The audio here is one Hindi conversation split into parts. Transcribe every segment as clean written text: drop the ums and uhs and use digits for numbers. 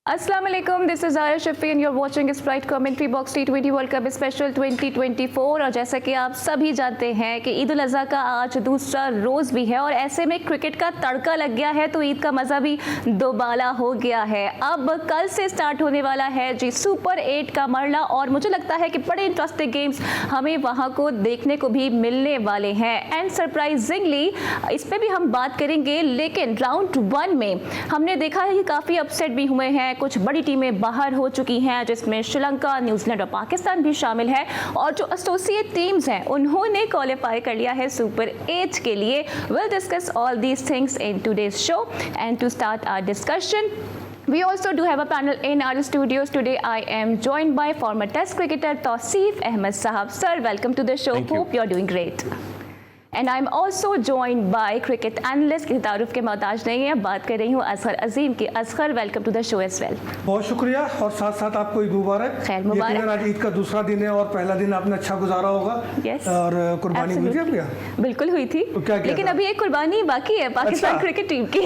अस्सलाम वालेकुम, this is Ara Shafi and you are watching Sprite commentary box T20 world cup special 2024। और जैसा कि आप सभी जानते हैं कि ईद उल अज़हा का आज दूसरा रोज़ भी है और ऐसे में क्रिकेट का तड़का लग गया है तो ईद का मज़ा भी दोबाला हो गया है। अब कल से स्टार्ट होने वाला है जी सुपर 8 का मरला और मुझे लगता है कि बड़े इंटरेस्टिंग गेम्स हमें वहाँ को देखने को भी मिलने वाले हैं। एंड सरप्राइजिंगली इस पर भी हम बात करेंगे, लेकिन राउंड 1 में हमने देखा है कि काफ़ी अपसेट भी हुए हैं, कुछ बड़ी टीमें बाहर हो चुकी हैं जिसमें श्रीलंका, न्यूजीलैंड और पाकिस्तान भी शामिल है और जो एसोसिएट टीम्स हैं उन्होंने क्वालिफाई कर लिया है सुपर 8 के लिए। Will discuss all these things in today's show and to start our discussion we also do have a panel in our studios today. I am joined by former test cricketer Tausif Ahmed Sahab. Sir, welcome to the show. Hope you're doing great. And I'm also joined by cricket analyst किसी तारुफ के मोहताज नहीं है, बात कर रही हूँ असगर अजीम की। Asghar, welcome to the show as well. बहुत शुक्रिया और साथ साथ आपको ईद मुबारक। खैर मुबारक। आज ईद का दूसरा दिन है और पहला दिन आपने अच्छा गुजारा होगा। yes. और कुर्बानी हुई थी आपके? बिल्कुल हुई थी। तो क्या लेकिन अभी एक कुर्बानी बाकी है पाकिस्तान क्रिकेट टीम की।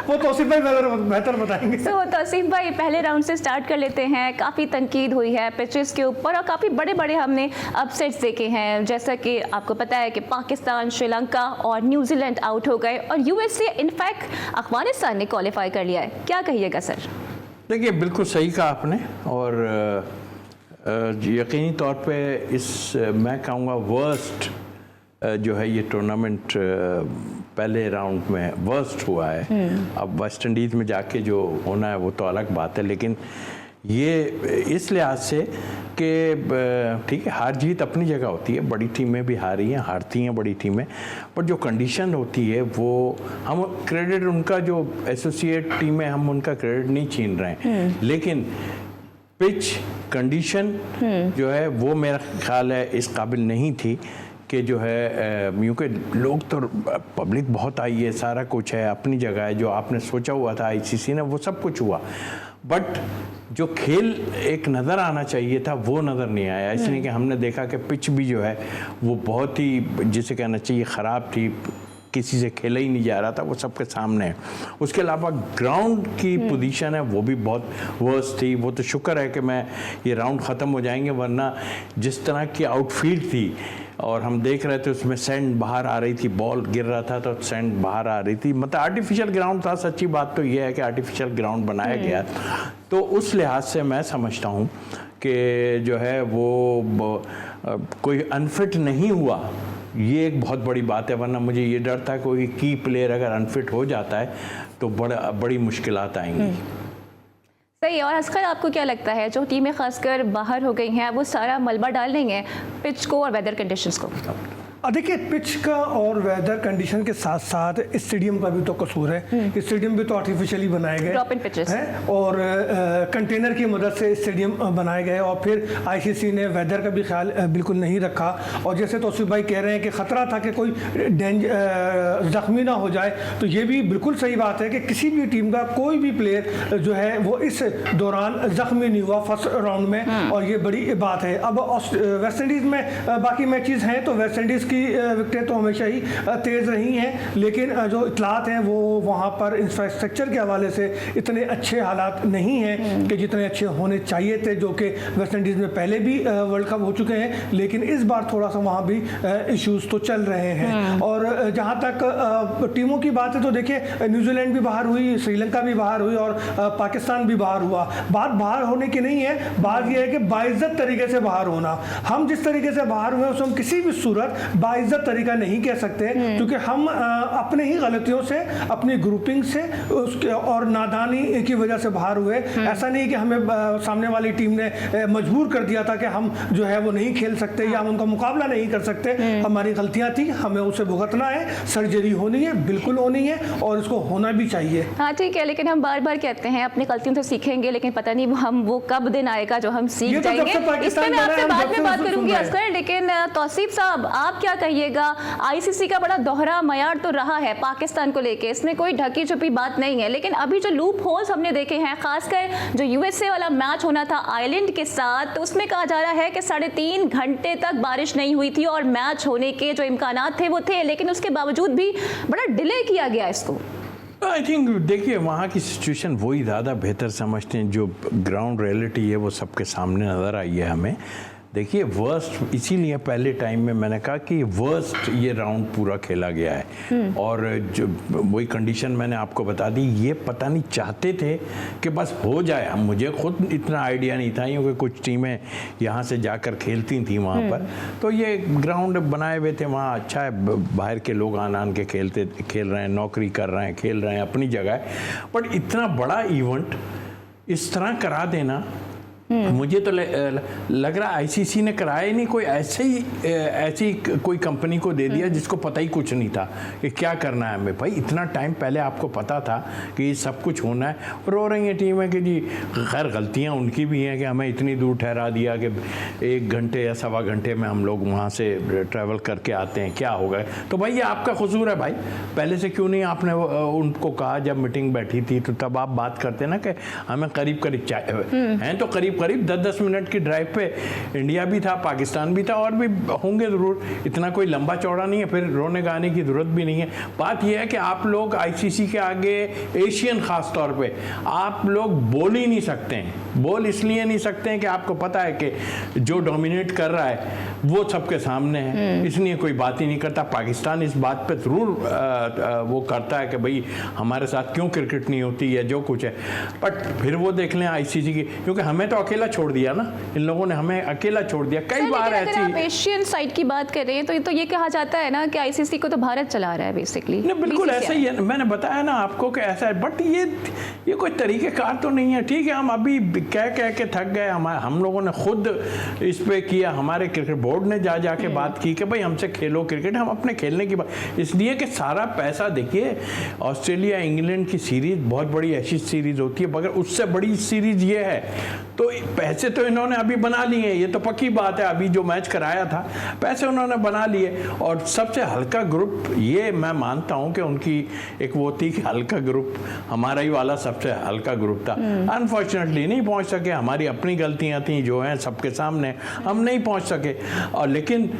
वो तौसीफ भाई बेहतर बताएंगे। तो तौसीफ भाई, पहले राउंड से स्टार्ट कर लेते हैं। काफ़ी तनकीद हुई है पिचेस के ऊपर और काफ़ी बड़े बड़े हमने अपसेट्स देखे हैं, जैसा कि आपको पता है कि पाकिस्तान, श्रीलंका और न्यूजीलैंड आउट हो गए और यूएसए इनफैक्ट अफगानिस्तान ने क्वालिफाई कर लिया है। क्या कहिएगा सर? देखिए, बिल्कुल सही कहा आपने और यकीनी तौर पे इस मैं कहूँगा वर्स्ट जो है ये टूर्नामेंट पहले राउंड में वर्स्ट हुआ है। अब वेस्ट इंडीज़ में जाके जो होना है वो तो अलग बात है, लेकिन ये इस लिहाज से कि ठीक है, हार जीत अपनी जगह होती है, बड़ी टीमें भी हारी हैं, हारती हैं बड़ी टीमें, पर जो कंडीशन होती है वो हम क्रेडिट उनका जो एसोसिएट टीम है हम उनका क्रेडिट नहीं छीन रहे हैं, लेकिन पिच कंडीशन जो है वो मेरा ख्याल है इस काबिल नहीं थी कि जो है क्योंकि लोग तो पब्लिक बहुत आई है, सारा कुछ है, अपनी जगह है, जो आपने सोचा हुआ था आईसीसी ने वो सब कुछ हुआ, बट जो खेल एक नज़र आना चाहिए था वो नज़र नहीं आया। इसलिए कि हमने देखा कि पिच भी जो है वो बहुत ही, जिसे कहना चाहिए, ख़राब थी, किसी से खेला ही नहीं जा रहा था, वो सबके सामने है। उसके अलावा ग्राउंड की पोजीशन है वो भी बहुत वर्स थी। वो तो शुक्र है कि मैं ये राउंड ख़त्म हो जाएंगे, वरना जिस तरह की आउटफील्ड थी और हम देख रहे थे उसमें सैंड बाहर आ रही थी, बॉल गिर रहा था तो सैंड बाहर आ रही थी, मतलब आर्टिफिशियल ग्राउंड था। सच्ची बात तो ये है कि आर्टिफिशियल ग्राउंड बनाया गया, तो उस लिहाज से मैं समझता हूँ कि जो है वो कोई अनफिट नहीं हुआ, ये एक बहुत बड़ी बात है। वरना मुझे ये डर था कोई की प्लेयर अगर अनफिट हो जाता है तो बड़ी मुश्किलात आएंगी। सही। और असगर, आपको क्या लगता है जो टीमें खासकर बाहर हो गई हैं वो सारा मलबा डाल रही हैं पिच को और वेदर कंडीशंस को? देखिए, पिच का और वेदर कंडीशन के साथ साथ स्टेडियम का भी तो कसूर है। स्टेडियम भी तो आर्टिफिशियली बनाए गए हैं और कंटेनर की मदद से स्टेडियम बनाए गए और फिर आईसीसी ने वेदर का भी ख्याल बिल्कुल नहीं रखा। और जैसे तौसीफ भाई कह रहे हैं कि ख़तरा था कि कोई ज़ख्मी ना हो जाए, तो ये भी बिल्कुल सही बात है कि किसी भी टीम का कोई भी प्लेयर जो है वो इस दौरान ज़ख्मी नहीं हुआ फर्स्ट राउंड में, और ये बड़ी बात है। अब वेस्ट इंडीज़ में बाकी मैचेस हैं तो वेस्ट इंडीज़ की विकेटें तो हमेशा ही तेज़ रही हैं, लेकिन जो इतलात हैं वो वहाँ पर इंफ्रास्ट्रक्चर के हवाले से इतने अच्छे हालात नहीं हैं कि जितने अच्छे होने चाहिए थे, जो कि वेस्ट इंडीज़ में पहले भी वर्ल्ड कप हो चुके हैं, लेकिन इस बार थोड़ा सा वहाँ भी इश्यूज़ तो चल रहे हैं। और जहाँ तक टीमों की बात है तो देखिए, न्यूजीलैंड भी बाहर हुई, श्रीलंका भी बाहर हुई और पाकिस्तान भी बाहर हुआ। बात बाहर होने की नहीं है, बात यह है कि बाइज्जत तरीके से बाहर होना। हम जिस तरीके से बाहर हुए उसे हम किसी भी सूरत बाइज्जत तरीका नहीं कह सकते, क्योंकि हम अपने ही गलतियों से, अपनी ग्रुपिंग से उसके और नादानी की वजह से बाहर हुए। ऐसा नहीं कि हमें सामने वाली टीम ने मजबूर कर दिया था कि हम जो है वो नहीं खेल सकते या हम उनका मुकाबला नहीं कर सकते। हमारी गलतियां थी, हमें उसे भुगतना है, सर्जरी होनी है, बिल्कुल होनी है और इसको होना भी चाहिए। हाँ ठीक है, लेकिन हम बार बार कहते हैं अपनी गलतियों से सीखेंगे, लेकिन पता नहीं हम वो कब दिन आएगा जो हम सीख जाएंगे। इस पर मैं आपसे बाद में बात करूंगी असगर, लेकिन तौसीफ साहब आप क्या कहिएगा? आईसीसी का बड़ा दोहरा मयार तो रहा है पाकिस्तान को लेके, इसमें कोई ढकी छुपी बात नहीं है, लेकिन अभी जो लूप होल्स हमने देखे हैं, खासकर जो यूएसए वाला मैच होना था आयरलैंड के साथ, तो उसमें कहा जा रहा है कि 3.5 घंटे तक बारिश नहीं हुई थी और मैच होने के जो इम्कानात थे वो थे, लेकिन उसके बावजूद भी बड़ा डिले किया गया इसको। आई थिंक देखिए वहाँ की सिचुएशन वही ज़्यादा बेहतर समझते हैं, जो ग्राउंड रियलिटी है वो सबके सामने नज़र आई है हमें। देखिए वर्स्ट इसीलिए पहले टाइम में मैंने कहा कि वर्स्ट ये राउंड पूरा खेला गया है, और जो वही कंडीशन मैंने आपको बता दी, ये पता नहीं चाहते थे कि बस हो जाए। मुझे खुद इतना आइडिया नहीं था, क्योंकि कुछ टीमें यहाँ से जाकर खेलती थी वहाँ पर, तो ये ग्राउंड बनाए हुए थे वहाँ, अच्छा है, बाहर के लोग आन के खेल रहे हैं, नौकरी कर रहे हैं, खेल रहे हैं अपनी जगह। बट इतना बड़ा इवेंट इस तरह करा देना, मुझे तो लग रहा आईसीसी ने कराया ही नहीं, कोई ऐसी कोई कंपनी को दे दिया जिसको पता ही कुछ नहीं था कि क्या करना है हमें। भाई इतना टाइम पहले आपको पता था कि ये सब कुछ होना है। रो रही है टीमें कि जी खैर गलतियां उनकी भी हैं कि हमें इतनी दूर ठहरा दिया कि 1 घंटे या सवा घंटे में हम लोग वहाँ से ट्रैवल करके आते हैं, क्या हो गए। तो भाई ये आपका कसूर है भाई, पहले से क्यों नहीं आपने उनको कहा, जब मीटिंग बैठी थी तो तब आप बात करते ना कि हमें करीब हैं, तो करीब 10-10 मिनट की ड्राइव पे इंडिया भी था, पाकिस्तान भी था, और भी होंगे ज़रूर, इतना कोई लंबा चौड़ा नहीं है, फिर रोने गाने की ज़रूरत भी नहीं है। बात यह है कि आप लोग आईसीसी के आगे, एशियन ख़ास तौर पे, आप लोग बोल ही नहीं सकते हैं। बोल इसलिए नहीं सकते हैं कि आपको पता है कि जो डोमिनेट कर रहा है वो सबके सामने है, इसलिए कोई बात ही नहीं करता। पाकिस्तान इस बात पे ज़रूर वो करता है कि भाई हमारे साथ क्यों क्रिकेट नहीं होती है, जो कुछ है। बट फिर वो देख लें आईसीसी की, क्योंकि हमें तो अकेला छोड़ दिया ना, इन लोगों ने हमें अकेला छोड़ दिया कई बार। ऐसी आप एशियन साइड की बात कर रहे हैं तो ये कहा जाता है ना कि आईसीसी को तो भारत चला रहा है बेसिकली। नहीं बिल्कुल ऐसा ही है, मैंने बताया ना आपको कि ऐसा है। बट ये कोई तरीक़ेकार तो नहीं है। ठीक है, हम अभी कह के थक गए, हम लोगों ने खुद इस पे किया, हमारे क्रिकेट बोर्ड ने जाके बात की कि भाई हमसे खेलो क्रिकेट, हम अपने खेलने की बात, इसलिए कि सारा पैसा देखिए, ऑस्ट्रेलिया इंग्लैंड की सीरीज बहुत बड़ी ऐसी सीरीज होती है, मगर उससे बड़ी सीरीज ये है, तो पैसे तो इन्होंने अभी बना लिए, ये तो पक्की बात है। अभी जो मैच कराया था पैसे उन्होंने बना लिए, और सबसे हल्का ग्रुप, ये मैं मानता हूं कि उनकी एक वो थी कि हल्का ग्रुप, हमारा ही वाला सबसे हल्का ग्रुप था। अनफॉर्चुनेटली नहीं पहुंच सके, हमारी अपनी गलतियां थी जो हैं सबके सामने, हम नहीं पहुंच सके। और लेकिन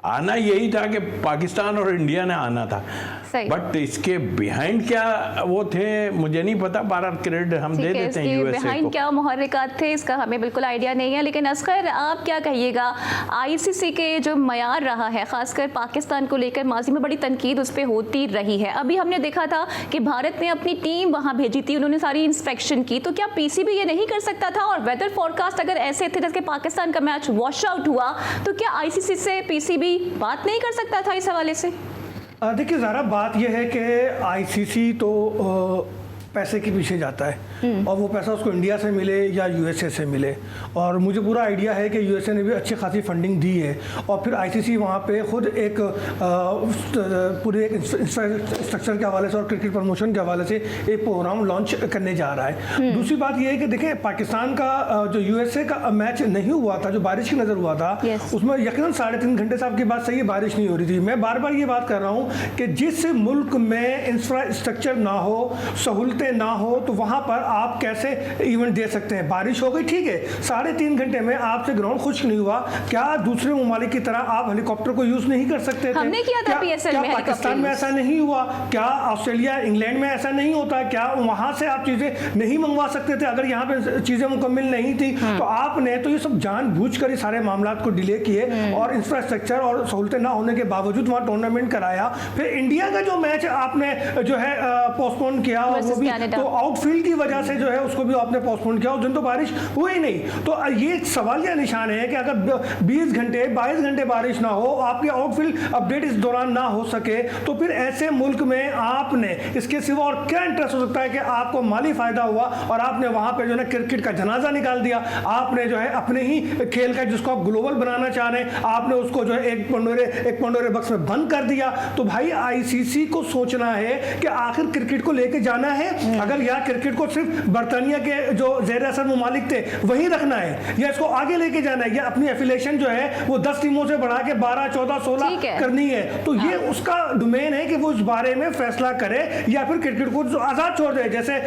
आना यही था कि पाकिस्तान और इंडिया ने आना था, बट इसके बिहाइंड क्या वो थे मुझे नहीं पता। 12 क्रेडिट हम दे देते हैं यूएसए को। बिहाइंड क्या मुहर्रिकात थे इसका हमें बिल्कुल आइडिया नहीं है। लेकिन असगर आप क्या कहिएगा, आईसीसी के जो मयार रहा है खासकर पाकिस्तान को लेकर, माजी में बड़ी तनकीद उस पर होती रही है। अभी हमने देखा था कि भारत ने अपनी टीम वहां भेजी थी, उन्होंने सारी इंस्पेक्शन की, तो क्या पीसीबी ये नहीं कर सकता था? और वेदर फोरकास्ट अगर ऐसे थे जैसे पाकिस्तान का मैच वॉश आउट हुआ, तो क्या आईसीसी से पीसीबी बात नहीं कर सकता था इस हवाले से? देखिए ज़रा बात यह है कि आईसीसी तो पैसे के पीछे जाता है, और वो पैसा उसको इंडिया से मिले या यूएसए से मिले, और मुझे पूरा आइडिया है कि यूएसए ने भी अच्छी खासी फंडिंग दी है, और फिर आईसीसी वहाँ पे खुद एक पूरे एक इंफ्रास्ट्रक्चर के हवाले से और क्रिकेट प्रमोशन के हवाले से एक प्रोग्राम लॉन्च करने जा रहा है। दूसरी बात यह है कि देखिए पाकिस्तान का जो यूएसए का मैच नहीं हुआ था, जो बारिश की नज़र हुआ था, उसमें यकीनन 3.5 घंटे से आपकी बात सही है, बारिश नहीं हो रही थी। मैं बार बार ये बात कर रहा हूँ कि जिस मुल्क में इंफ्रास्ट्रक्चर ना हो, सहूलतें ना हो, तो वहां पर आप कैसे इवेंट दे सकते हैं? बारिश हो गई, ठीक है, 3.5 घंटे में आपसे ग्राउंड खुश्क नहीं हुआ, क्या दूसरे ममालिक की तरह आप हेलीकॉप्टर को यूज नहीं कर सकते थे? हमने किया था पीएसएल में, पाकिस्तान में ऐसा नहीं हुआ? क्या ऑस्ट्रेलिया इंग्लैंड में ऐसा नहीं होता? क्या वहां से आप चीजें नहीं मंगवा सकते थे? अगर यहाँ पे चीजें मुकम्मल नहीं थी तो आपने तो ये सब जानबूझकर सारे मामला को डिले किए, और इंफ्रास्ट्रक्चर और सहूलतें ना होने के बावजूद वहां टूर्नामेंट कराया। फिर इंडिया का जो मैच आपने जो है पोस्टपोन किया, वो भी तो आउटफील्ड की वजह से जो है उसको भी आपने पोस्टपोन किया, उस दिन तो बारिश हुई नहीं। तो ये एक सवालिया निशान है कि अगर 20 घंटे 22 घंटे बारिश ना हो, आपकी आउटफील्ड अपडेट इस दौरान ना हो सके, तो फिर ऐसे मुल्क में आपने इसके सिवा और क्या इंटरेस्ट हो सकता है कि आपको माली फायदा हुआ और आपने वहां पे जो है क्रिकेट का जनाजा निकाल दिया। आपने जो है अपने ही खेल का जिसको आप ग्लोबल बनाना चाह रहे हैं, आपने उसको जो है एक पंडोरे बक्स में बंद कर दिया। तो भाई आईसीसी को सोचना है कि आखिर क्रिकेट को लेके जाना है अगर यहाँ क्रिकेट को सिर्फ बर्तानिया के जो ज़ेर असर ममालिक थे वहीं रखना है या इसको आगे लेके जाना है या अपनी एफिलेशन जो है वो 10 टीमों से बढ़ा के 12, 14, 16 करनी है, तो ये उसका डोमेन है कि वो इस बारे में फैसला करे या फिर क्रिकेट को आज़ाद छोड़ दे। जैसे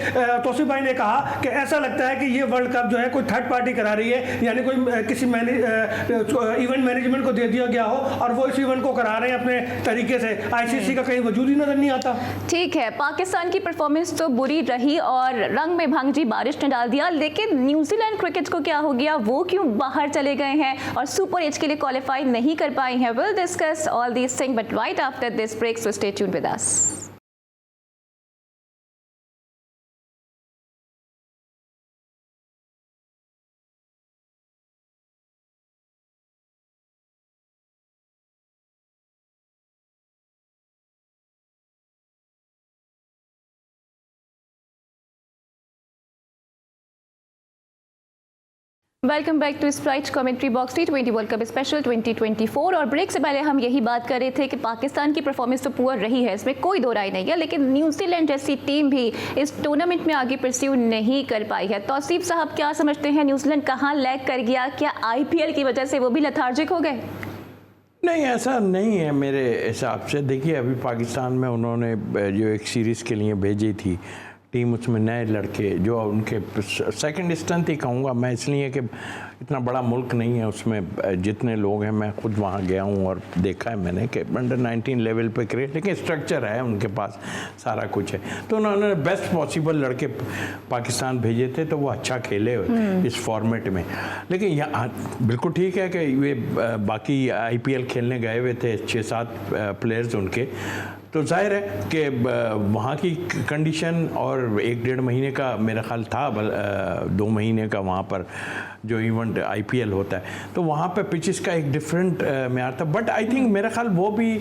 तौसीफ भाई ने कहा कि ऐसा लगता है कि ये वर्ल्ड कप जो है कोई थर्ड पार्टी करा रही है, यानी कोई किसी इवेंट मैनेजमेंट को दे दिया गया हो और वो इस इवेंट को करा रहे हैं अपने तरीके से। आईसीसी का कहीं वजूद ही नजर नहीं आता। ठीक है, पाकिस्तान की परफॉर्मेंस तो बुरी रही और रंग में भंगजी बारिश ने डाल दिया, लेकिन न्यूजीलैंड क्रिकेट को क्या हो गया, वो क्यों बाहर चले गए हैं और सुपर 8 के लिए क्वालिफाई नहीं कर पाए हैं? Will discuss all these things but right after this break, so stay tuned with us. Welcome back to Sprite commentary box. T20 world cup special 2024। और ब्रेक से पहले हम यही बात कर रहे थे कि पाकिस्तान की परफॉर्मेंस तो पुअर रही है, इसमें कोई दो राय नहीं है, लेकिन न्यूजीलैंड जैसी टीम भी इस टूर्नामेंट में आगे परस्यू नहीं कर पाई है। तौसीफ साहब, क्या समझते हैं, न्यूजीलैंड कहाँ लैग कर गया? क्या IPL की वजह से वो भी लथार्जिक हो गए? नहीं, ऐसा नहीं है मेरे हिसाब से। देखिए, अभी पाकिस्तान में उन्होंने जो एक सीरीज़ के लिए भेजी थी टीम, उसमें नए लड़के जो उनके सेकंड स्ट्रेंथ ही कहूँगा मैं, इसलिए कि इतना बड़ा मुल्क नहीं है, उसमें जितने लोग हैं, मैं खुद वहाँ गया हूँ और देखा है मैंने कि अंडर 19 लेवल पे क्रिकेट, लेकिन स्ट्रक्चर है उनके पास, सारा कुछ है। तो उन्होंने बेस्ट पॉसिबल लड़के पाकिस्तान भेजे थे, तो वो अच्छा खेले इस फॉर्मेट में। लेकिन यहाँ बिल्कुल ठीक है कि वे बाकी IPL खेलने गए हुए थे 6-7 प्लेयर्स उनके, तो जाहिर है कि वहाँ की कंडीशन और 1-1.5 महीने का मेरा ख्याल था, 2 महीने का वहाँ पर जो इवेंट IPL होता है, तो वहाँ पे पिचेस का एक डिफरेंट म्यार था। बट आई थिंक मेरा ख्याल वो भी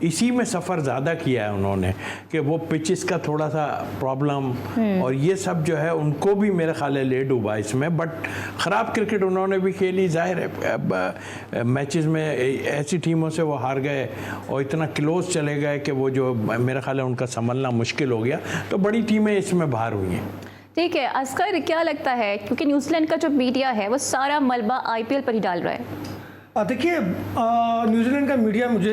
इसी में सफ़र ज़्यादा किया है उन्होंने, कि वो पिचेस का थोड़ा सा प्रॉब्लम और ये सब जो है उनको भी मेरा ख्याल है ले डूबा इसमें। बट ख़राब क्रिकेट उन्होंने भी खेली, जाहिर है मैचेस में ऐसी टीमों से वो हार गए और इतना क्लोज चले गए कि वो जो मेरा ख्याल है उनका संभलना मुश्किल हो गया, तो बड़ी टीमें इसमें बाहर हुई हैं। ठीक है, असगर क्या लगता है, क्योंकि न्यूजीलैंड का जो मीडिया है वो सारा मलबा IPL पर ही डाल रहा है? देखिए, न्यूजीलैंड का मीडिया मुझे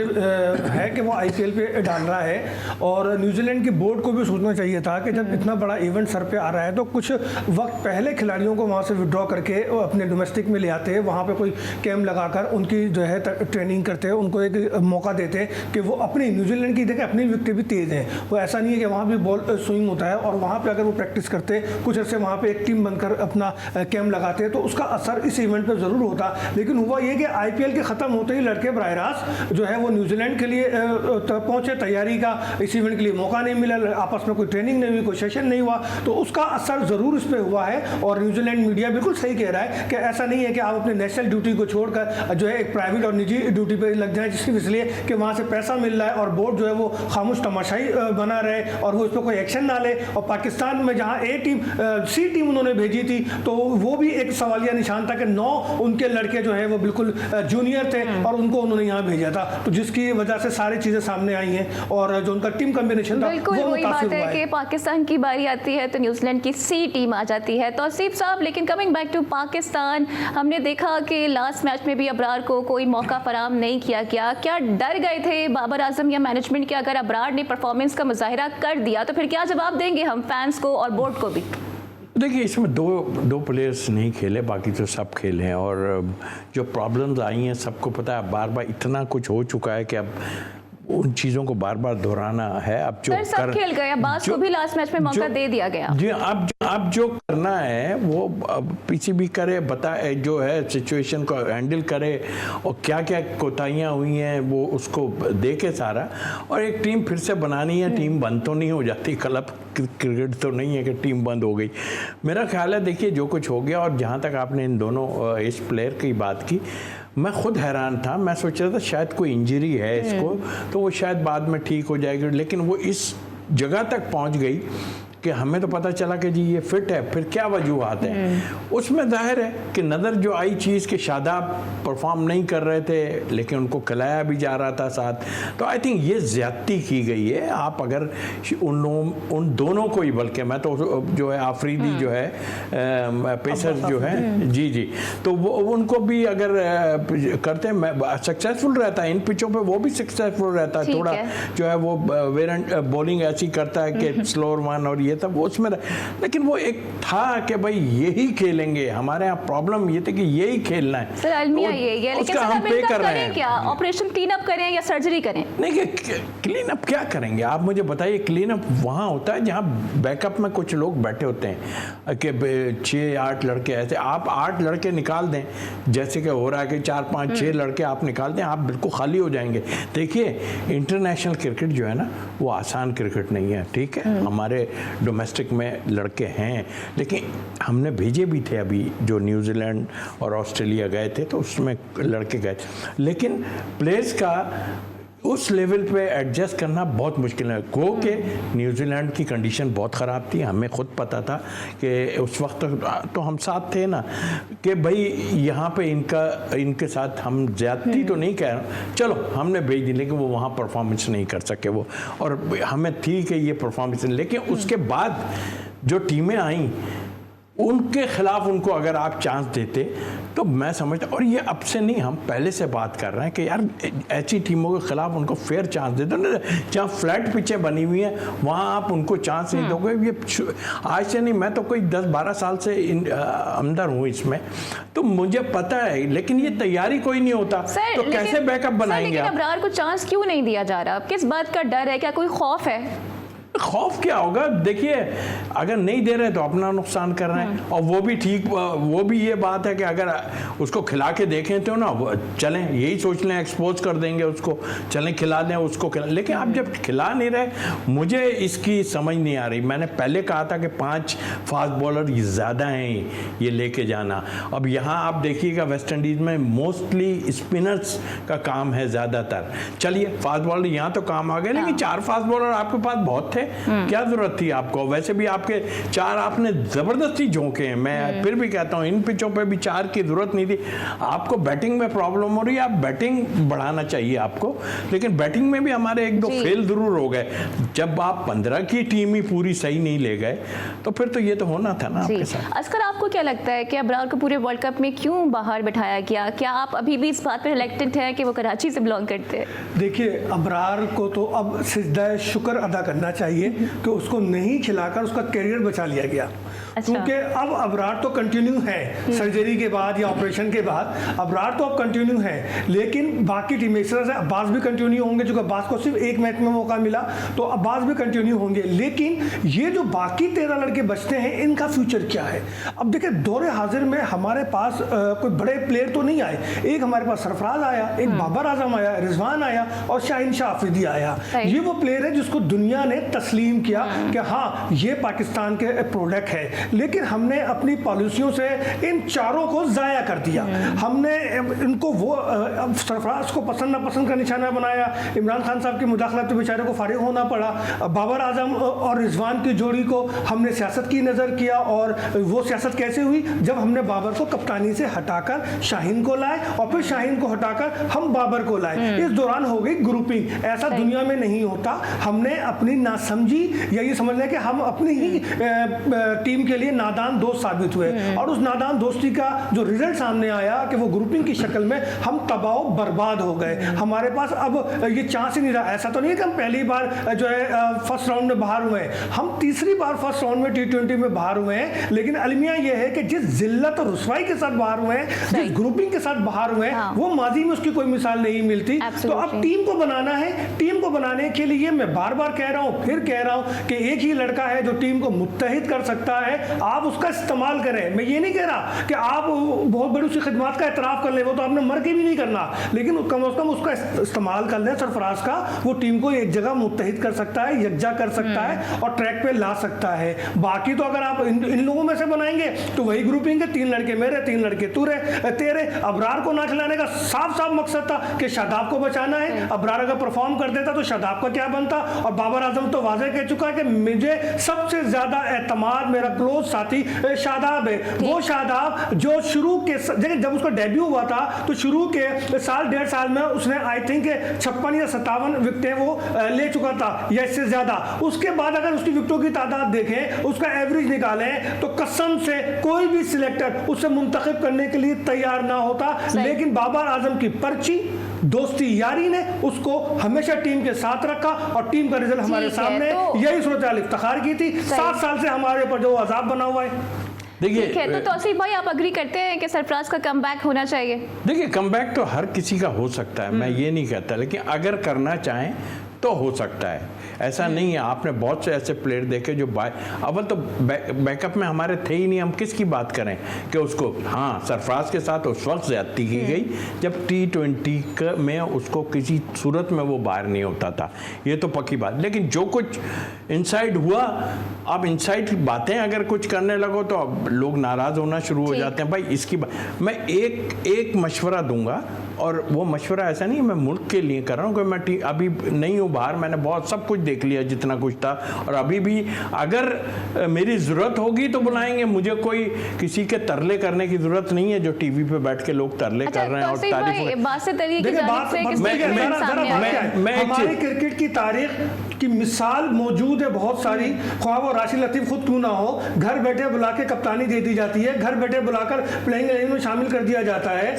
है कि वो IPL पे डाल रहा है, और न्यूजीलैंड की बोर्ड को भी सोचना चाहिए था कि जब इतना बड़ा इवेंट सर पे आ रहा है तो कुछ वक्त पहले खिलाड़ियों को वहाँ से विड्रॉ करके अपने डोमेस्टिक में ले आते हैं, वहाँ पे कोई कैम्प लगाकर उनकी जो है ट्रेनिंग करते हैं, उनको एक मौका देते हैं कि वो अपनी न्यूजीलैंड की देखें, अपनी विकेटें भी तेज़ हैं, वो ऐसा नहीं है कि वहाँ भी बॉल स्विंग होता है, और वहाँ पर अगर वो प्रैक्टिस करते कुछ अर्से वहाँ पर एक टीम बनकर अपना कैम्प लगाते हैं तो उसका असर इस इवेंट पर ज़रूर होता। लेकिन हुआ ये कि IPL के ख़त्म होते ही लड़के बराह रास्त जो है वो न्यूजीलैंड के लिए पहुंचे, तैयारी का इस इवेंट के लिए मौका नहीं मिला, आपस में कोई ट्रेनिंग नहीं हुई, कोई सेशन नहीं हुआ, तो उसका असर ज़रूर इस पर हुआ है। और न्यूजीलैंड मीडिया बिल्कुल सही कह रहा है कि ऐसा नहीं है कि आप अपने नेशनल ड्यूटी को छोड़कर जो है एक प्राइवेट और निजी ड्यूटी पर लग जाए, जिसकी इसलिए कि वहाँ से पैसा मिल रहा है और बोर्ड जो है वो खामोश तमाशाई बना रहे और वो इस पर कोई एक्शन ना ले। और पाकिस्तान में जहाँ C टीम उन्होंने भेजी थी, तो वो भी एक सवालिया निशान था कि 9 उनके लड़के जो है वो बिल्कुल जूनियर थे और उनको उन्होंने यहाँ भेजा था, तो जिसकी वजह से सारी चीजें सामने आई हैं और जो उनका टीम कॉम्बिनेशन था बिल्कुल वही बात है कि पाकिस्तान की बारी आती है तो न्यूजीलैंड की C टीम आ जाती है। तौसीफ साहब, लेकिन कमिंग बैक टू पाकिस्तान, हमने देखा कि लास्ट मैच में भी अबरार को कोई मौका फराहम नहीं किया गया। क्या डर गए थे बाबर आजम या मैनेजमेंट के, अगर अबरार ने परफॉर्मेंस का मुजाहिरा कर दिया तो फिर क्या जवाब देंगे हम फैंस को और बोर्ड को भी? देखिए, इसमें दो प्लेयर्स नहीं खेले, बाकी तो सब खेले हैं, और जो प्रॉब्लम्स आई हैं सबको पता है, बार बार इतना कुछ हो चुका है कि अब उन चीज़ों को बार बार दोहराना है। अब जो सब खेल गए, अब्बास को भी लास्ट मैच में मौका दे दिया गया। जी, अब जो करना है वो PCB करे, बताए जो है सिचुएशन को हैंडल करे और क्या क्या कोताहियाँ हुई हैं वो उसको देखे सारा, और एक टीम फिर से बनानी है। टीम बंद तो नहीं हो जाती, क्लब क्रिकेट तो नहीं है कि टीम बंद हो गई। मेरा ख्याल है, देखिए जो कुछ हो गया, और जहाँ तक आपने इन दोनों इस प्लेयर की बात की, मैं खुद हैरान था, मैं सोच रहा था शायद कोई इंजरी है इसको, तो वो शायद बाद में ठीक हो जाएगी, लेकिन वो इस जगह तक पहुंच गई कि हमें तो पता चला कि जी ये फिट है, फिर क्या वजूहात हैं। उसमें जाहिर है कि नज़र जो आई चीज़ कि शादाब परफॉर्म नहीं कर रहे थे लेकिन उनको खिलाया भी जा रहा था साथ, तो आई थिंक ये ज़्यादती की गई है। आप अगर उन दोनों को ही, बल्कि मैं तो जो है आफरीदी जो है पेसर जो है जी तो वो उनको भी अगर करते हैं सक्सेसफुल रहता है इन पिचों पे, वो भी सक्सेसफुल रहता है। थोड़ा जो है वो वेरिएंट बॉलिंग ऐसी करता है कि स्लोअर वन और ये सब उसमें, लेकिन वो एक था कि भाई यही खेलेंगे, हमारे यहाँ प्रॉब्लम ये थी कि यही खेलना है। सर अलमिया यही है, लेकिन हम पे कर रहे हैं। क्या ऑपरेशन क्लीन अप करें या सर्जरी करें? नहीं, क्लीन अप क्या करेंगे आप मुझे बताइए। क्लीन अप वहाँ होता है जहाँ बैकअप में कुछ लोग बैठे होते हैं कि 6-8 लड़के ऐसे, आप 8 लड़के निकाल दें जैसे कि हो रहा है कि 4-5-6 लड़के आप निकाल दें, आप बिल्कुल खाली हो जाएंगे। देखिए इंटरनेशनल क्रिकेट जो है ना वो आसान क्रिकेट नहीं है, ठीक है। हमारे डोमेस्टिक में लड़के हैं, लेकिन हमने भेजे भी थे अभी जो न्यूजीलैंड और ऑस्ट्रेलिया गए थे तो उसमें लड़के गए, लेकिन प्लेयर्स का उस लेवल पे एडजस्ट करना बहुत मुश्किल है। गो के न्यूजीलैंड की कंडीशन बहुत ख़राब थी, हमें खुद पता था कि उस वक्त तो हम साथ थे ना कि भाई यहाँ पे इनके साथ हम ज़्यादती तो नहीं कह रहे, चलो हमने भेज दी, लेकिन वो वहाँ परफॉर्मेंस नहीं कर सके वो, और हमें थी कि ये परफॉर्मेंस, लेकिन उसके बाद जो टीमें आई उनके खिलाफ उनको अगर आप चांस देते तो मैं समझता, और ये अब से नहीं, हम पहले से बात कर रहे हैं कि यार ऐसी टीमों के खिलाफ उनको फेयर चांस दे दो ना। जहाँ फ्लैट पिचें बनी हुई हैं वहाँ आप उनको चांस नहीं दोगे। ये आज से नहीं, मैं तो कोई 10-12 साल से अंदर हूँ इसमें, तो मुझे पता है, लेकिन ये तैयारी कोई नहीं होता तो कैसे बैकअप बनाएंगे आप? अबरार को चांस क्यों नहीं दिया जा रहा? किस बात का डर है? क्या कोई खौफ है? खौफ क्या होगा, देखिए अगर नहीं दे रहे तो अपना नुकसान कर रहे हैं, और वो भी ठीक, वो भी ये बात है कि अगर उसको खिला के देखें तो ना चलें, यही सोच लें एक्सपोज कर देंगे उसको, चलें खिला दें उसको खिला, लेकिन आप जब खिला नहीं रहे, मुझे इसकी समझ नहीं आ रही। मैंने पहले कहा था कि 5 फास्ट बॉलर ज़्यादा हैं ये लेके जाना। अब यहाँ आप देखिएगा वेस्ट इंडीज़ में मोस्टली स्पिनर्स का काम है ज़्यादातर। चलिए फास्ट बॉलर यहाँ तो काम आ गए, लेकिन 4 फास्ट बॉलर आपके पास बहुत थे, क्या जरूरत थी आपको? वैसे भी आपके 4 आपने जबरदस्ती झोंके हैं, मैं फिर भी कहता हूं इन पिचों पे भी 4 की जरूरत नहीं थी। आपको बैटिंग में प्रॉब्लम हो रही है, आप बैटिंग बढ़ाना चाहिए आपको, लेकिन बैटिंग में भी हमारे 1-2 फेल जरूर हो गए। जब आप 15 की टीम ही पूरी सही नहीं ले गए तो फिर तो ये तो होना था ना आपके साथ। अस्कर, आपको क्या लगता है कि अबरार को पूरे वर्ल्ड कप में क्यों बाहर बिठाया गया? क्या आप अभी भी इस बात पर रिलेक्टेड हैं कि वो कराची से बिलोंग करते हैं? देखिए अबरार को तो अब सिजदा शुक्र अदा करना चाहिए कि उसको नहीं खिलाकर उसका करियर बचा लिया गया। क्योंकि अब अबरार तो कंटिन्यू है सर्जरी के बाद या ऑपरेशन के बाद, अबरार तो अब कंटिन्यू है, लेकिन बाकी टीमें इस तरह से अब्बास भी कंटिन्यू होंगे, जो अब्बास को सिर्फ 1 मैच में मौका मिला तो अब्बास भी कंटिन्यू होंगे, लेकिन ये जो बाकी 13 लड़के बचते हैं इनका फ्यूचर क्या है? अब देखिए दौरे हाजिर में हमारे पास कोई बड़े प्लेयर तो नहीं आए। एक हमारे पास सरफराज आया, एक बाबर आजम आया, रिजवान आया और शाहीन शाह अफरीदी आया। ये वो प्लेयर है जिसको दुनिया ने तस्लीम किया कि हाँ ये पाकिस्तान के प्रोडक्ट है, लेकिन हमने अपनी पॉलिसियों से इन चारों को जाया कर दिया। हमने इनको वो सरफराज को पसंद नापसंद का निशाना बनाया, इमरान खान साहब की मुदाखलत तो बेचारे को फारिग होना पड़ा। बाबर आजम और रिजवान की जोड़ी को हमने सियासत की नज़र किया, और वो सियासत कैसे हुई? जब हमने बाबर को कप्तानी से हटाकर शाहीन को लाए और फिर शाहीन को हटाकर हम बाबर को लाए। इस दौरान हो गई ग्रुपिंग। ऐसा दुनिया में नहीं होता। हमने अपनी नासमझी या ये समझ लें कि हम अपनी ही टीम के लिए नादान दोस्त साबित हुए, और उस नादान दोस्ती का जो रिजल्ट सामने आया कि वो ग्रुपिंग की शक्ल में हम तबाह बर्बाद हो गए। हमारे पास अब ये चांस ही नहीं रहा। ऐसा तो नहीं है कि हम पहली बार जो है फर्स्ट राउंड में बाहर हुए हैं, हम तीसरी बार फर्स्ट राउंड में T20 में बाहर हुए हैं, लेकिन अलमिया ये है कि जिस जिल्लत और रुसवाई के साथ बाहर हुए हैं, जिस ग्रुपिंग के साथ बाहर हुए हैं, वो माजी में उसकी कोई मिसाल नहीं मिलती। तो अब टीम को बनाना है। टीम को बनाने के लिए मैं बार बार कह रहा हूं, फिर कह रहा हूं कि एक ही लड़का है जो टीम को मुत्तहिद कर सकता है, आप उसका इस्तेमाल करें। मैं ये नहीं कह रहा कि आप बहुत बड़ी उसकी खिदमत का एतराफ़ कर लें, वो तो आपने मर के भी नहीं करना, लेकिन कम से कम उसका इस्तेमाल कर लें सरफराज का। वो टीम को एक जगह मुत्तहिद कर सकता है, यकजा कर सकता है और ट्रैक पे ला सकता है। बाकी तो अगर आप इन लोगों में से बनाएंगे तो वही ग्रुपिंग है, 3 लड़के मेरे, 3 लड़के तेरे। अबरार को ना खिलाने का साफ साफ मकसद था कि शादाब को बचाना है। अबरार अगर परफॉर्म कर देता तो शादाब का क्या बनता, और बाबर आजम तो वाज़ेह कह चुका है कि मुझे सबसे ज़्यादा एतमाद मेरा क्लोज साथी शादाब है। वो शादाब जो शुरू के जब उसका डेब्यू हुआ था तो शुरू के साल 1.5 साल में उसने आई थिंक 56 या 57 विकेटें वो ले चुका था या इससे ज़्यादा। उसके बाद अगर उसकी विकेटों की तादाद देखें, उसका एवरेज निकालें, तो कसम से कोई भी सिलेक्टर उसे मुंतखब करने के लिए तैयार ना होता। लेकिन बाबर आजम की पर्ची, दोस्ती यारी ने उसको हमेशा टीम के साथ रखा और टीम का रिजल्ट हमारे सामने यही सूरत इफ्तिखार की थी। 7 साल से हमारे ऊपर जो अजाब बना हुआ है। देखिए तो तौसीफ भाई, आप अग्री करते हैं कि सरफराज का कमबैक होना चाहिए? देखिए, कमबैक तो हर किसी का हो सकता है, मैं ये नहीं कहता, लेकिन अगर करना चाहें तो हो सकता है। ऐसा नहीं है, आपने बहुत से ऐसे प्लेयर देखे जो अव्वल तो बैकअप में हमारे थे ही नहीं, हम किसकी बात करें कि उसको, हाँ सरफराज के साथ उस वक्त ज्यादती की गई जब T20 में उसको किसी सूरत में वो बाहर नहीं होता था, ये तो पक्की बात। लेकिन जो कुछ इनसाइड हुआ, अब इनसाइड बातें अगर कुछ करने लगो तो अब लोग नाराज होना शुरू हो जाते हैं। भाई इसकी बात मैं एक मशवरा दूंगा, और वो मशवरा ऐसा नहीं मैं मुल्क के लिए कर रहा हूँ कि मैं अभी नहीं हूँ बाहर, मैंने बहुत सब कुछ देख लिया जितना कुछ था, और अभी भी अगर मेरी ज़रूरत होगी तो बुलाएंगे। मुझे कोई किसी के तरले करने की ज़रूरत नहीं है जो टीवी पे बैठ के लोग तरले कर रहे हैं और हमारी क्रिकेट की तारीख की मिसाल मौजूद है बहुत सारी, ख्वाह वो राशिद लतीफ़ खुद क्यों ना हो, घर बैठे बुला के कप्तानी दे दी जाती है, घर बैठे बुलाकर प्लेइंग इलेवन में शामिल कर दिया जाता है।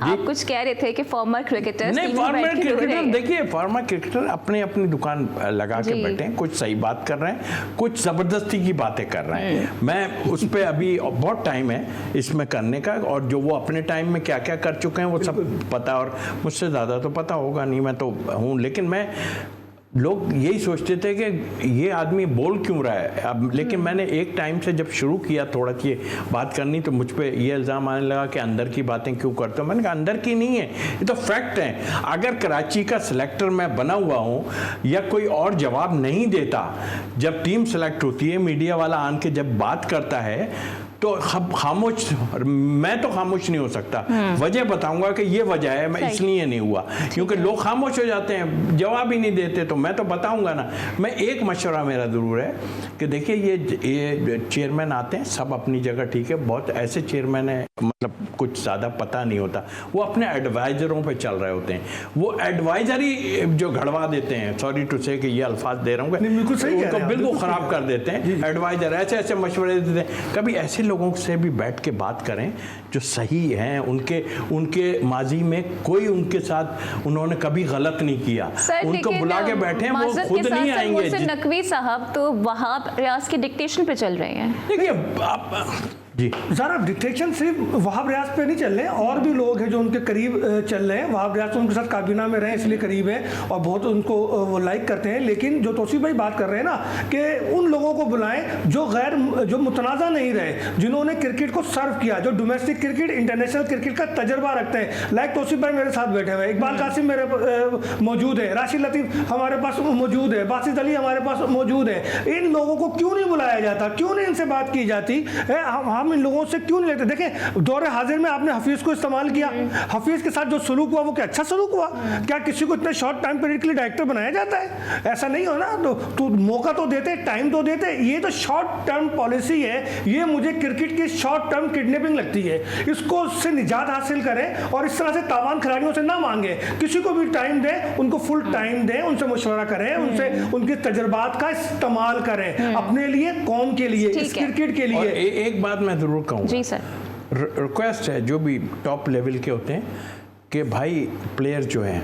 आप कुछ कह रहे थे कि फॉर्मर क्रिकेटर्स नहीं, फॉर्मर क्रिकेटर देखिए, फॉर्मर क्रिकेटर अपने अपनी दुकान लगा के बैठे हैं, कुछ सही बात कर रहे हैं, कुछ जबरदस्ती की बातें कर रहे हैं। मैं उस पर अभी बहुत टाइम है इसमें करने का, और जो वो अपने टाइम में क्या क्या कर चुके हैं वो सब पता, और मुझसे ज़्यादा तो पता होगा नहीं, मैं तो हूँ। लेकिन मैं लोग यही सोचते थे कि ये आदमी बोल क्यों रहा है अब, लेकिन मैंने एक टाइम से जब शुरू किया थोड़ा ये बात करनी तो मुझ पे ये इल्ज़ाम आने लगा कि अंदर की बातें क्यों करते हो। मैंने कहा अंदर की नहीं है, ये तो फैक्ट है। अगर कराची का सिलेक्टर मैं बना हुआ हूँ या कोई और जवाब नहीं देता, जब टीम सेलेक्ट होती है मीडिया वाला आन के जब बात करता है तो खामोश, मैं तो खामोश नहीं हो सकता। वजह बताऊंगा कि ये वजह है, मैं इसलिए नहीं हुआ क्योंकि लोग खामोश हो जाते हैं, जवाब ही नहीं देते, तो मैं तो बताऊंगा ना। मैं एक मशवरा मेरा ज़रूर है कि देखिए ये चेयरमैन आते हैं सब अपनी जगह ठीक है, बहुत ऐसे चेयरमैन है मतलब कुछ ज़्यादा पता नहीं होता, वो अपने एडवाइज़रों पे चल रहे होते हैं, वो एडवाइज़री जो घड़वा देते हैं, सॉरी टू से कि ये अल्फाज दे रहा हूँ, उनको बिल्कुल ख़राब कर देते हैं। एडवाइज़र ऐसे ऐसे मशवरे देते हैं। कभी ऐसे लोगों से भी बैठ के बात करें जो सही हैं, उनके माजी में कोई उनके साथ उन्होंने कभी गलत नहीं किया, उनको बुला के बैठे हैं, वो खुद नहीं आएंगे। नकवी साहब तो वहाब रियाज के डिक्टेशन पे चल रहे हैं। देखिए आप जी ज़रा डिक्टेशन सिर्फ वहाब रियाज पे नहीं चल रहे हैं, और भी लोग हैं जो उनके करीब चल रहे हैं। वहाब रियाज उनके साथ काबीना में रहे इसलिए करीब हैं और बहुत उनको वो लाइक करते हैं। लेकिन जो तौसीफ भाई बात कर रहे हैं ना कि उन लोगों को बुलाएं जो मुतनाज़ा नहीं रहे, जिन्होंने क्रिकेट को सर्व किया, जो डोमेस्टिक क्रिकेट इंटरनेशनल क्रिकेट का तजर्बा रखते हैं। लाइक तौसीफ भाई मेरे साथ बैठे हुए हैं, इकबाल कासिम मेरे मौजूद है, राशिद लतीफ़ हमारे पास मौजूद है, बासित अली हमारे पास मौजूद है। इन लोगों को क्यों नहीं बुलाया जाता, क्यों नहीं इनसे बात की जाती है? हम इन लोगों से क्यों नहीं लेते? देखें दौरे हाजिर में आपने हफीज को इस्तेमाल किया, हफीज के साथ जो सलूक हुआ वो क्या अच्छा सलूक हुआ? क्या किसी को इतने शॉर्ट टाइम पीरियड के लिए डायरेक्टर बनाया जाता है? ऐसा नहीं हो ना, तो मौका तो देते, टाइम तो देते। ये तो शॉर्ट टर्म पॉलिसी है, ये मुझे क्रिकेट की शॉर्ट टर्म किडनैपिंग लगती है। इसको से निजात हासिल करें और इस तरह से तावान खिलाड़ियों से ना मांगे, किसी को भी टाइम दें, उनको फुल टाइम दें, उनसे मशवरा करें, उनसे उनके तजर्बात का इस्तेमाल करें अपने लिए, कौम के लिए, इस क्रिकेट के लिए। एक बात मैं जरूर कहूँगा जी सर, रिक्वेस्ट है जो भी टॉप लेवल के होते हैं कि भाई प्लेयर जो हैं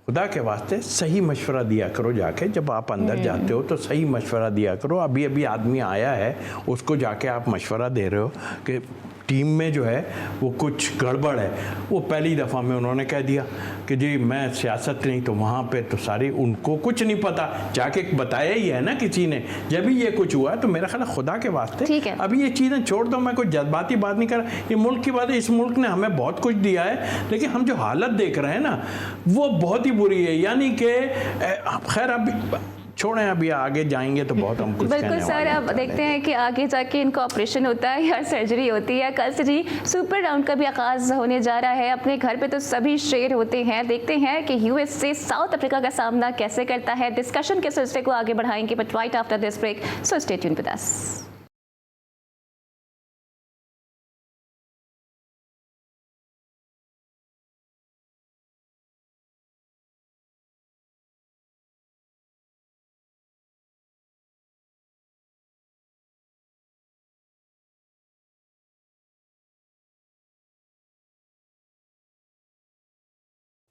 खुदा के वास्ते सही मशवरा दिया करो, जाके जब आप अंदर जाते हो तो सही मशवरा दिया करो। अभी अभी आदमी आया है उसको जाके आप मशवरा दे रहे हो कि टीम में जो है वो कुछ गड़बड़ है। वो पहली दफ़ा में उन्होंने कह दिया कि जी मैं सियासत नहीं, तो वहाँ पे तो सारी उनको कुछ नहीं पता, जाके बताया ही है ना किसी ने। जब भी ये कुछ हुआ तो मेरा ख्याल खुदा के वास्ते अभी ये चीज़ें छोड़ दो, मैं कोई जज्बाती बात नहीं कर रहा। ये मुल्क की बात है, इस मुल्क ने हमें बहुत कुछ दिया है, लेकिन हम जो हालत देख रहे हैं ना वो बहुत ही बुरी है। यानी कि खैर अब छोड़ें, अभी आगे जाएंगे तो बहुत हम कुछ बिल्कुल कहने सर, वाले हैं। अब देखते हैं कि आगे जाके इनका ऑपरेशन होता है या सर्जरी होती है। कल से जी सुपर राउंड का भी आगाज होने जा रहा है। अपने घर पे तो सभी शेर होते हैं। देखते हैं कि यूएसए साउथ अफ्रीका का सामना कैसे करता है। डिस्कशन के सिलसिले को आगे बढ़ाएंगे, but right after this break, so stay tuned with us.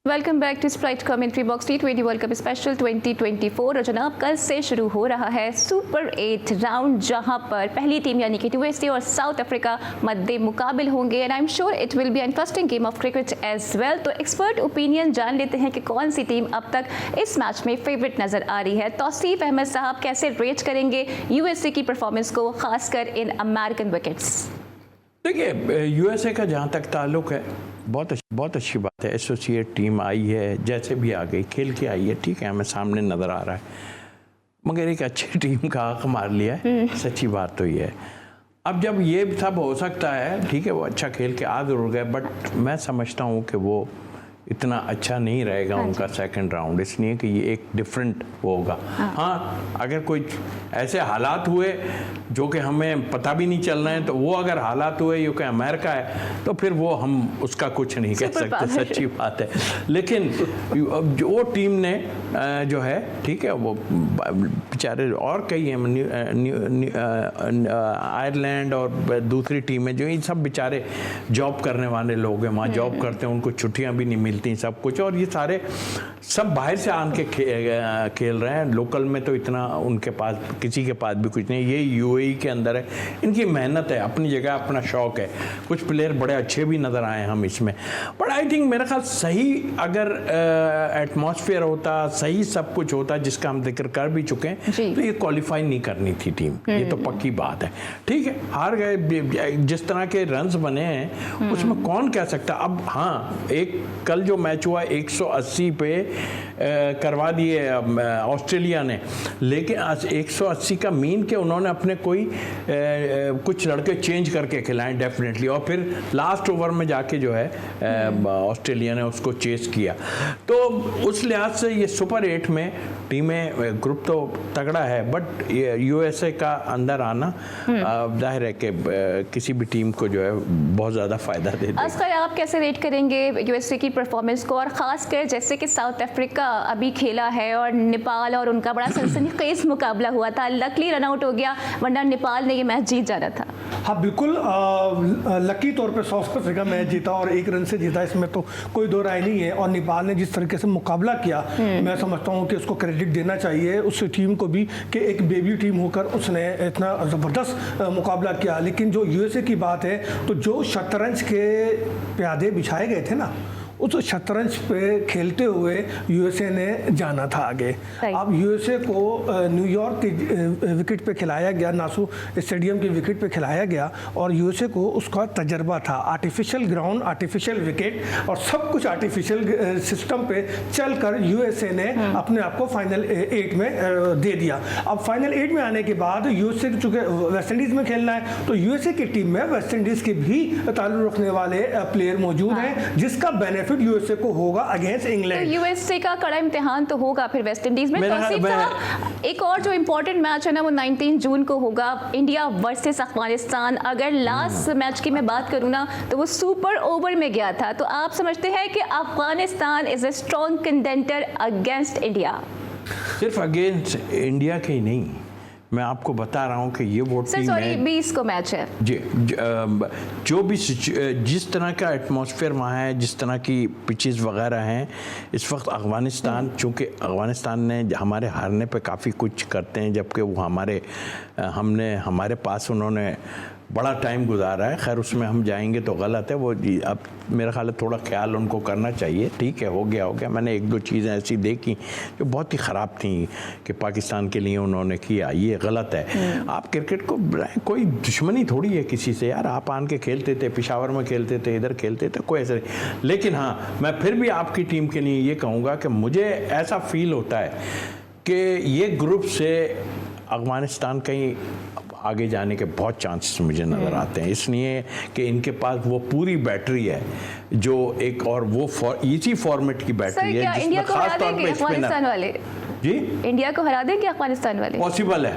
Welcome back to Sprite commentary box. T20 world cup special 2024 और जनाब कल से शुरू हो रहा है सुपर 8 राउंड, जहां पर पहली टीम यानी कि यूएसए और साउथ अफ्रीका मद्दे मुकाबिल होंगे and I am sure it will be interesting game of cricket as well. तो एक्सपर्ट ओपिनियन जान लेते हैं कि कौन सी टीम अब तक इस मैच में फेवरेट नजर आ रही है। तौसीफ अहमद साहब कैसे रेट करेंगे यूएसए की परफॉर्मेंस को, खासकर इन अमेरिकन विकेट्स? देखिए, यूएसए का जहाँ तक ताल्लुक है बहुत अच्छी बात है। एसोसिएट टीम आई है, जैसे भी आ गई खेल के आई है, ठीक है, हमें सामने नज़र आ रहा है, मगर एक अच्छी टीम का आँख मार लिया है। सच्ची बात तो ये है। अब जब ये सब हो सकता है, ठीक है, वो अच्छा खेल के आ जरूर गए, बट मैं समझता हूँ कि वो इतना अच्छा नहीं रहेगा उनका सेकंड राउंड, इसलिए कि ये एक डिफरेंट होगा। हाँ, अगर कोई ऐसे हालात हुए जो कि हमें पता भी नहीं चल रहे हैं, तो वो अगर हालात हुए जो कि अमेरिका है, तो फिर वो हम उसका कुछ नहीं कह सकते, सच्ची बात है। लेकिन जो टीम ने जो है, ठीक है, वो बेचारे और कई हैं, आयरलैंड और दूसरी टीमें जो, इन सब बेचारे जॉब करने वाले लोग हैं, वहाँ जॉब करते हैं, उनको छुट्टियाँ भी नहीं मिलती, सब कुछ, और ये सारे सब बाहर से आन के खेल रहे हैं। लोकल में तो इतना उनके पास, किसी के पास भी कुछ नहीं। ये यूएई के अंदर है, इनकी मेहनत है, अपनी जगह अपना शौक है। कुछ प्लेयर बड़े अच्छे भी नज़र आए हम इसमें, बट आई थिंक मेरा ख्याल सही अगर एटमॉस्फेयर होता, सही सब कुछ होता, जिसका हम जिक्र कर भी चुके हैं, तो ये क्वालिफाई नहीं करनी थी टीम, ये तो पक्की बात है। ठीक है, हार गए, जिस तरह के रन्स बने हैं उसमें कौन कह सकता। अब हाँ, एक कल जो मैच हुआ 180 पे करवा दिए ऑस्ट्रेलिया ने, लेकिन 180 का मीन के उन्होंने अपने कोई कुछ लड़के चेंज करके खिलाए डेफिनेटली, और फिर लास्ट ओवर में जाके जो है ऑस्ट्रेलिया ने उसको चेस किया। तो उस लिहाज से ये सुपर 8 में टीमें, ग्रुप तो तगड़ा है, बट यूएसए का अंदर आना जाहिर है कि किसी भी टीम को जो है बहुत ज़्यादा फ़ायदा देता है। अस्कर, आप कैसे रेट करेंगे यूएसए की परफॉर्मेंस को, और ख़ासकर जैसे कि साउथ अफ्रीका अभी खेला है और नेपाल और उनका बड़ा सनसनीखेज मुकाबला हुआ था, लकली रन आउट हो गया, वरना नेपाल ने ये मैच जीत जाना था। हाँ बिल्कुल, लकी तौर पे साउथ अफ्रीका मैच जीता और 1 रन से जीता, इसमें तो कोई दो राय नहीं है। और नेपाल ने जिस तरीके से मुकाबला किया, मैं समझता हूँ कि उसको क्रेडिट देना चाहिए उस टीम को भी, कि एक बेबी टीम होकर उसने इतना ज़बरदस्त मुकाबला किया। लेकिन जो यूएसए की बात है, तो जो शतरंज के प्यादे बिछाए गए थे ना, उस शतरंज पे खेलते हुए यूएसए ने जाना था आगे। अब यूएसए को न्यूयॉर्क की विकेट पे खिलाया गया, नासू स्टेडियम की विकेट पे खिलाया गया, और यूएसए को उसका तजर्बा था। आर्टिफिशियल ग्राउंड, आर्टिफिशियल विकेट और सब कुछ आर्टिफिशियल सिस्टम पे चलकर यूएसए ने अपने आप को फाइनल 8 में दे दिया। अब फाइनल 8 में आने के बाद यूएसए चूँकि वेस्ट इंडीज़ में खेलना है, तो यूएसए की टीम में वेस्ट इंडीज़ के भी ताल्लुक रखने वाले प्लेयर मौजूद हैं, जिसका बेनिफिट यूएसए को होगा अगेंस्ट इंग्लैंड। तो यूएसए का कड़ा इम्तिहान तो होगा फिर वेस्ट इंडीज में। एक और जो इम्पोर्टेंट मैच है ना, वो 19 जून को होगा, इंडिया वर्सेस अफगानिस्तान। अगर लास्ट मैच की मैं बात करूँ ना, तो वो सुपर ओवर में गया था। तो आप समझते हैं कि Afghanistan is a strong contender against India? सिर्फ अगेंस्ट इंडिया के ही नहीं, मैं आपको बता रहा हूँ कि ये वो टीम है, 20 को मैच है जी, जो भी जिस तरह का एटमॉस्फेयर वहाँ है, जिस तरह की पिचेस वगैरह हैं इस वक्त, अफ़गानिस्तान, चूँकि अफ़गानिस्तान ने हमारे हारने पे काफ़ी कुछ करते हैं, जबकि वो हमारे पास उन्होंने बड़ा टाइम गुजारा है। खैर उसमें हम जाएंगे तो गलत है, वो अब मेरा ख्याल है थोड़ा ख्याल उनको करना चाहिए। ठीक है, हो गया। मैंने 1-2 चीज़ें ऐसी देखी जो बहुत ही ख़राब थी कि पाकिस्तान के लिए उन्होंने किया, ये गलत है। आप क्रिकेट को, कोई दुश्मनी थोड़ी है किसी से यार, आप आन के खेलते थे, पेशावर में खेलते थे, इधर खेलते थे, कोई ऐसा नहीं। लेकिन हाँ, मैं फिर भी आपकी टीम के लिए ये कहूँगा कि मुझे ऐसा फील होता है कि ये ग्रुप से अफगानिस्तान कहीं आगे जाने के बहुत चांसेस मुझे नज़र आते हैं, इसलिए कि इनके पास वो पूरी बैटरी है जो एक, और वो इसी फॉर्मेट की बैटरी है जिसमें खास तौर पे अफगानिस्तान वाले जी इंडिया को हरा देंगे अफगानिस्तान वाले। पॉसिबल है,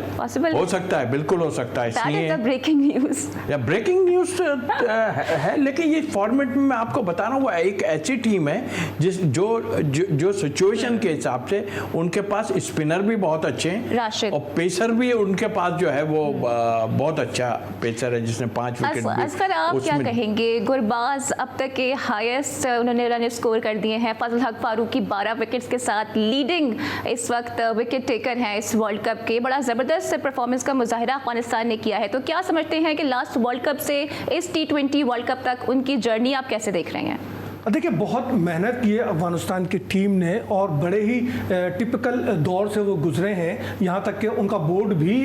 हो सकता है, बिल्कुल हो सकता है। इसलिए ब्रेकिंग न्यूज़ या ब्रेकिंग न्यूज़ है, लेकिन ये फॉर्मेट में मैं आपको बता रहा हूँ वो एक ऐसी टीम है जो सिचुएशन के हिसाब से उनके पास स्पिनर भी बहुत अच्छे हैं राशिद, और पेसर भी उनके पास जो है वो बहुत अच्छा पेसर है जिसने 5 विकेट। असगर आप क्या कहेंगे? गुरबाज अब तक के हाईएस्ट उन्होंने रन स्कोर कर दिए हैं। फजल हक फारूकी 12 विकेट्स के साथ लीडिंग इस वक्त विकेट टेकर हैं इस वर्ल्ड कप के। बड़ा ज़बरदस्त परफॉर्मेंस का मुजाहिरा अफगानिस्तान ने किया है, तो क्या समझते हैं कि लास्ट वर्ल्ड कप से इस T20 वर्ल्ड कप तक उनकी जर्नी आप कैसे देख रहे हैं? देखिए, बहुत मेहनत की है अफगानिस्तान की टीम ने और बड़े ही टिपिकल दौर से वो गुजरे हैं। यहाँ तक कि उनका बोर्ड भी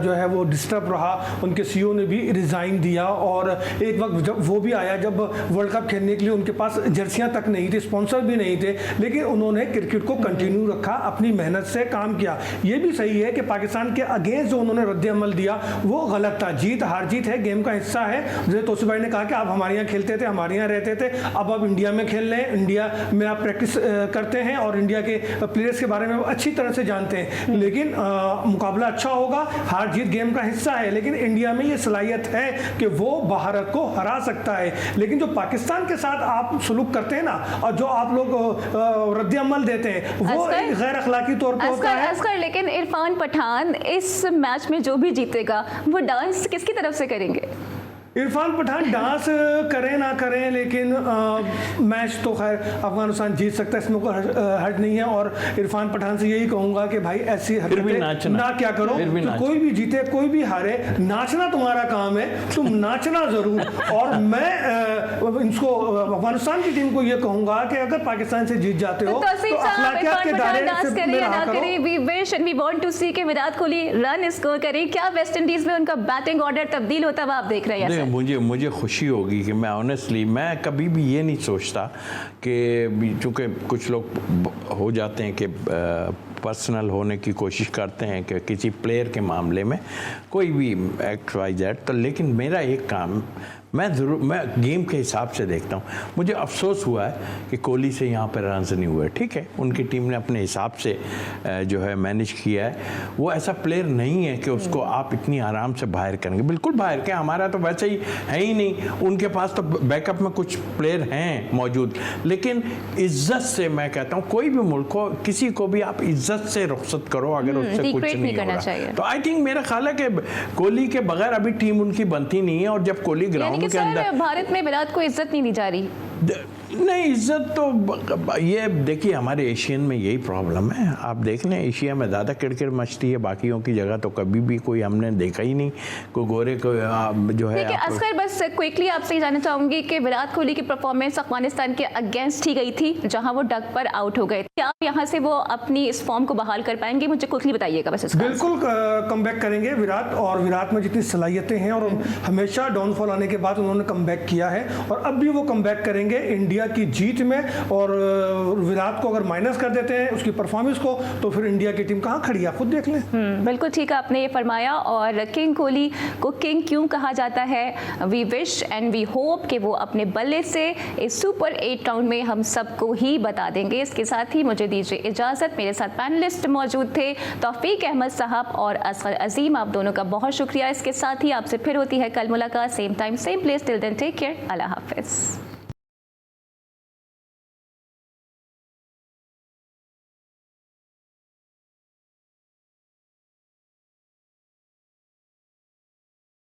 जो है वो डिस्टर्ब रहा, उनके सीईओ ने भी रिज़ाइन दिया और एक वक्त जब वो भी आया जब वर्ल्ड कप खेलने के लिए उनके पास जर्सियाँ तक नहीं थी, स्पॉन्सर भी नहीं थे, लेकिन उन्होंने क्रिकेट को कंटिन्यू रखा, अपनी मेहनत से काम किया। ये भी सही है कि पाकिस्तान के अगेंस्ट जो उन्होंने रद्द-ए-अमल दिया वो गलत था। जीत हार जीत है, गेम का हिस्सा है। जैसे तोसी भाई ने कहा कि आप हमारे यहाँ खेलते थे, हमारे यहाँ रहते थे, अब आप इंडिया में खेल रहे हैं, इंडिया में आप प्रैक्टिस करते हैं और इंडिया के प्लेयर्स के बारे में अच्छी तरह से जानते हैं। लेकिन मुकाबला अच्छा होगा, हार जीत गेम का हिस्सा है, लेकिन इंडिया में ये सलाहियत है कि वो भारत को हरा सकता है। लेकिन जो पाकिस्तान के साथ आप सलूक करते हैं ना, और जो आप लोग रद्द-ए-अमल देते हैं, वो गैर अखलाकी तौर पर होता है। लेकिन इरफान पठान इस मैच में जो भी जीतेगा वो डांस किसकी तरफ से करेंगे? इरफान पठान डांस करें ना करें, लेकिन मैच तो खैर अफगानिस्तान जीत सकता है, इसमें कोई हर्ज नहीं है। और इरफान पठान से यही कहूँगा कि भाई ऐसी हरकतें ना क्या करो, तो कोई भी जीते कोई भी हारे, नाचना तुम्हारा काम है, तुम नाचना जरूर। और मैं इसको अफगानिस्तान की टीम को ये कहूँगा कि अगर पाकिस्तान से जीत जाते हो तो अखलाकियात के दायरे से ना करो। We wish and we want to see कि विराट कोहली रन स्कोर करें। क्या वेस्ट इंडीज में उनका बैटिंग ऑर्डर तब्दील होता हुआ आप देख रहे हैं? मुझे खुशी होगी कि मैं ऑनेस्टली मैं कभी भी ये नहीं सोचता कि चूँकि कुछ लोग हो जाते हैं कि पर्सनल होने की कोशिश करते हैं कि किसी प्लेयर के मामले में कोई भी XYZ, तो लेकिन मेरा एक काम मैं गेम के हिसाब से देखता हूँ। मुझे अफसोस हुआ है कि कोहली से यहाँ पर रन्स नहीं हुए। ठीक है, उनकी टीम ने अपने हिसाब से जो है मैनेज किया है। वो ऐसा प्लेयर नहीं है कि उसको आप इतनी आराम से बाहर करेंगे, बिल्कुल बाहर के। हमारा तो वैसे ही है ही नहीं, उनके पास तो बैकअप में कुछ प्लेयर हैं मौजूद। लेकिन इज्जत से मैं कहता हूँ कोई भी मुल्क को, किसी को भी आप इज्जत से रुखसत करो अगर उससे कुछ नहीं हो रहा। तो आई थिंक मेरा ख्याल है कि कोहली के बगैर अभी टीम उनकी बनती नहीं है। और जब कोहली ग्राउंड के अंदर, भारत में विराट को इज्जत नहीं दी जा रही। नहीं, इज्जत तो ये देखिए हमारे एशियन में यही प्रॉब्लम है। आप देख लें एशिया में ज़्यादा किरकिर मचती है, बाकियों की जगह तो कभी भी कोई हमने देखा ही नहीं कोई गोरे को जो है। असगर बस क्विकली आपसे ये जानना चाहूँगी कि विराट कोहली की परफॉर्मेंस अफगानिस्तान के अगेंस्ट ही गई थी जहाँ वो डग पर आउट हो गए। क्या यहाँ से वो अपनी इस फॉर्म को बहाल कर पाएंगे? मुझे क्विकली बताइएगा बस। बिल्कुल कमबैक करेंगे विराट, और विराट में जितनी सलाहियतें हैं और हमेशा डाउनफॉल आने के बाद उन्होंने कमबैक किया है और अब भी वो कमबैक करेंगे इंडिया की जीत में। और विराट को अगर माइनस कर देते हैं उसकी परफॉर्मेंस को, तो फिर इंडिया की टीम कहाँ खड़ी है, आप खुद देख लें। बिल्कुल ठीक है, आपने ये फरमाया। और किंग कोहली को किंग क्यों कहा जाता है? We wish and we hope कि वो अपने बल्ले से इस सुपर 8 राउंड में हम सबको ही बता देंगे। इसके साथ ही मुझे दीजिए इजाज़त। मेरे साथ पैनलिस्ट मौजूद थे तौफीक अहमद साहब और असगर अजीम, आप दोनों का बहुत शुक्रिया। इसके साथ ही आपसे फिर होती है कल मुलाकात, same time same place. Till then take care, अल्लाह हाफिज़।